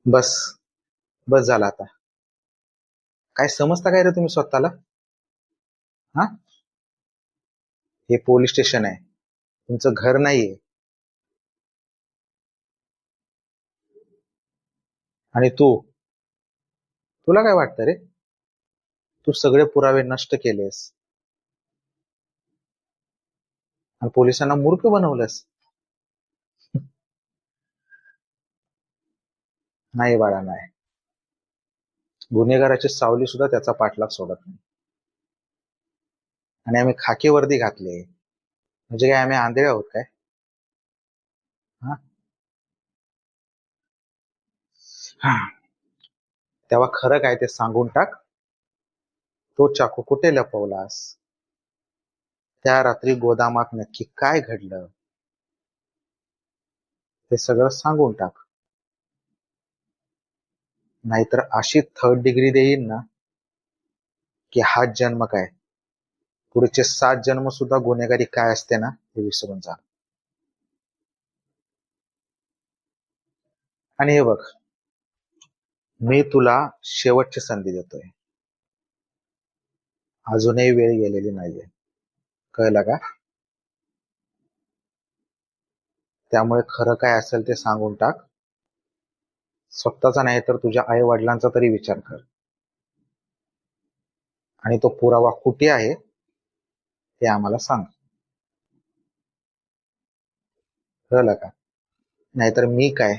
बस बस झाला आता. काय समजता काय रे तुम्ही स्वतःला? हा, हे पोलीस स्टेशन आहे, तुमचं घर नाहीये. आणि तुला काय वाटतं रे? तू सगळे पुरावे नष्ट केलेस आणि पोलिसांना मूर्ख बनवलंस. नाही बाळा, नाही. गुन्हेगाराची सावली सुद्धा त्याचा पाठलाग सोडत नाही. आणि आम्ही खाकी वर्दी घातली म्हणजे काय आम्ही आंधळे आहोत काय? हा, हा. तेव्हा खरं काय ते सांगून टाक. तो चाकू कुठे लपवलास? त्या रात्री गोदामात नक्की काय घडलं ते सगळं सांगून टाक. नाहीतर अशी थर्ड डिग्री देईन ना की हा जन्म काय, पुढचे 7 जन्म सुद्धा गुन्हेगारी काय असते ना हे विसरून जा. आणि हे बघ, मी तुला शेवटची संधी देतोय. अजूनही वेळ गेलेली नाहीये, कळलं का? त्यामुळे खरं काय असेल ते सांगून टाक. स्वतःचा नाही तर तुझ्या आई वडिलांचा तरी विचार कर. आणि तो पुरावा कुठे आहे ते आम्हाला सांग, कळलं का? नाहीतर मी काय,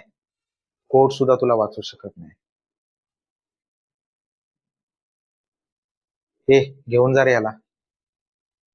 कोर्ट सुद्धा तुला वाचू शकत नाही. हे घेऊन जा रे याला.